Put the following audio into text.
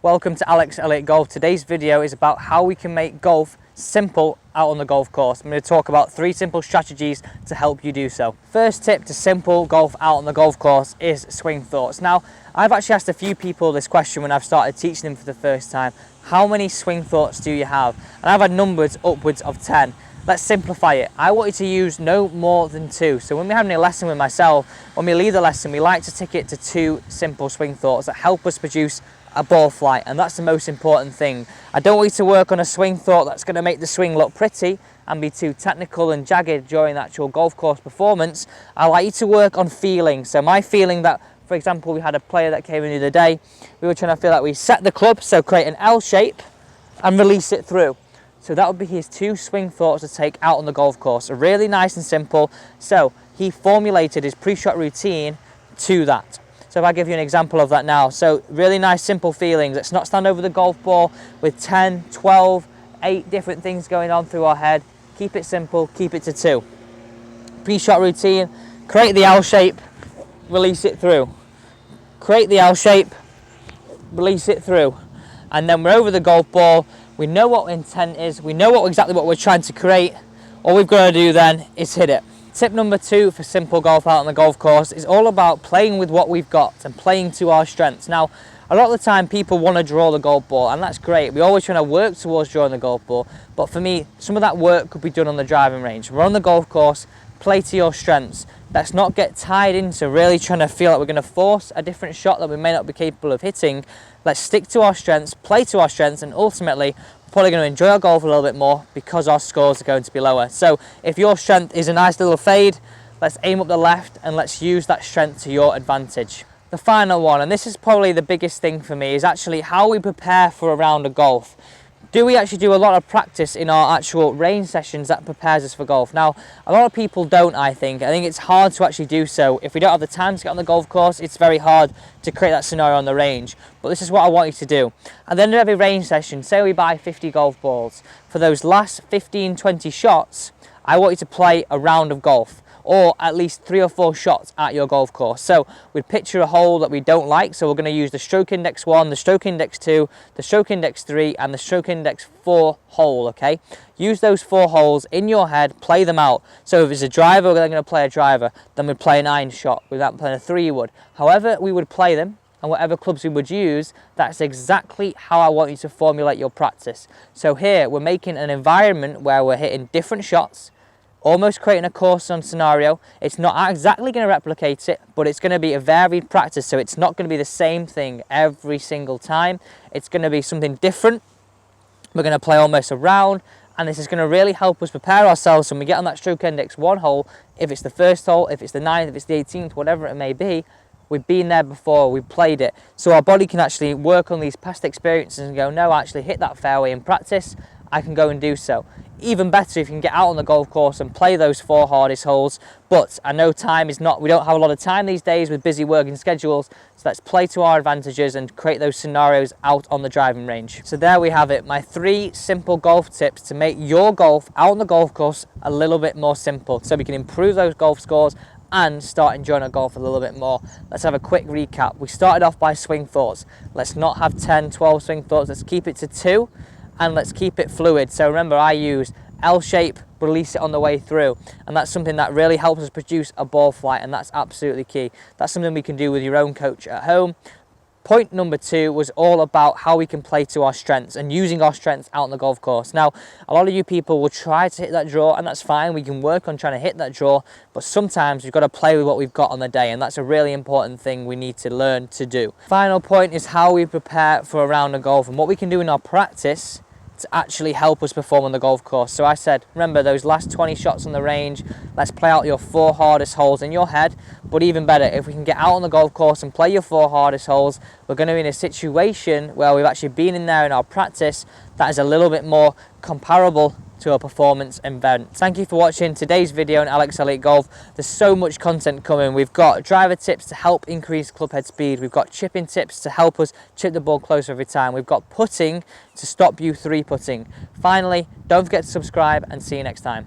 Welcome to Alex Elliott Golf. Today's video is about how we can make golf simple out on the golf course. I'm going to talk about 3 simple strategies to help you do so. First tip to simple golf out on the golf course is swing thoughts. Now, I've actually asked a few people this question when I've started teaching them for the first time. How many swing thoughts do you have? And I've had numbers upwards of 10. Let's simplify it. I want you to use no more than 2. So when we're having a lesson with myself, when we leave the lesson, we like to stick it to 2 simple swing thoughts that help us produce a ball flight, and that's the most important thing. I don't want you to work on a swing thought that's going to make the swing look pretty and be too technical and jagged during the actual golf course performance. I like you to work on feeling. So my feeling that, for example, we had a player that came in the other day, we were trying to feel like we set the club, so create an L shape and release it through. So that would be his 2 swing thoughts to take out on the golf course. Really nice and simple. So he formulated his pre-shot routine to that. So if I give you an example of that now. So really nice, simple feelings. Let's not stand over the golf ball with 10, 12, 8 different things going on through our head. Keep it simple, keep it to 2. Pre-shot routine, create the L shape, release it through. Create the L shape, release it through. And then we're over the golf ball. We know what intent is. We know exactly what we're trying to create. All we've got to do then is hit it. Tip number 2 for simple golf out on the golf course is all about playing with what we've got and playing to our strengths. Now, a lot of the time people want to draw the golf ball, and that's great. We're always trying to work towards drawing the golf ball. But for me, some of that work could be done on the driving range. We're on the golf course, play to your strengths. Let's not get tied into really trying to feel like we're going to force a different shot that we may not be capable of hitting. Let's stick to our strengths, play to our strengths, and ultimately probably going to enjoy our golf a little bit more because our scores are going to be lower. So if your strength is a nice little fade, let's aim up the left and let's use that strength to your advantage. The final one, and this is probably the biggest thing for me, is actually how we prepare for a round of golf. Do we actually do a lot of practice in our actual range sessions that prepares us for golf? Now, a lot of people don't, I think. I think it's hard to actually do so. If we don't have the time to get on the golf course, it's very hard to create that scenario on the range. But this is what I want you to do. At the end of every range session, say we buy 50 golf balls. For those last 15, 20 shots, I want you to play a round of golf, or at least 3 or 4 shots at your golf course. So we'd picture a hole that we don't like, so we're going to use the stroke index 1, the stroke index 2, the stroke index 3 and the stroke index 4 hole, okay? Use those 4 holes in your head, play them out. So if it's a driver, we're going to play a driver, then we'd play an iron shot, without playing a 3 wood. However we would play them, and whatever clubs we would use, that's exactly how I want you to formulate your practice. So here, we're making an environment where we're hitting different shots, almost creating a course on scenario. It's not exactly going to replicate it, but it's going to be a varied practice. So it's not going to be the same thing every single time. It's going to be something different. We're going to play almost a round, and this is going to really help us prepare ourselves when we get on that stroke index 1 hole. If it's the first hole, if it's the 9th, if it's the 18th, whatever it may be, we've been there before, we've played it. So our body can actually work on these past experiences and go, no, actually hit that fairway in practice, I can go and do so. Even better if you can get out on the golf course and play those 4 hardest holes. But I know time is not, we don't have a lot of time these days with busy working schedules, so let's play to our advantages and create those scenarios out on the driving range. So there we have it, my 3 simple golf tips to make your golf out on the golf course a little bit more simple, so we can improve those golf scores and start enjoying our golf a little bit more. Let's have a quick recap. We started off by swing thoughts. Let's not have 10, 12 swing thoughts, let's keep it to 2. And let's keep it fluid. So remember, I use L shape, release it on the way through, and that's something that really helps us produce a ball flight, and that's absolutely key. That's something we can do with your own coach at home. Point number 2 was all about how we can play to our strengths and using our strengths out on the golf course. Now, a lot of you people will try to hit that draw, and that's fine. We can work on trying to hit that draw, but sometimes we've got to play with what we've got on the day, and that's a really important thing we need to learn to do. Final point is how we prepare for a round of golf and what we can do in our practice to actually help us perform on the golf course. So I said, remember those last 20 shots on the range, let's play out your 4 hardest holes in your head. But even better, if we can get out on the golf course and play your 4 hardest holes, we're going to be in a situation where we've actually been in there in our practice that is a little bit more comparable to a performance event. Thank you for watching today's video on Alex Elliott Golf. There's so much content coming. We've got driver tips to help increase club head speed. We've got chipping tips to help us chip the ball closer every time. We've got putting to stop you 3-putting. Finally, don't forget to subscribe and see you next time.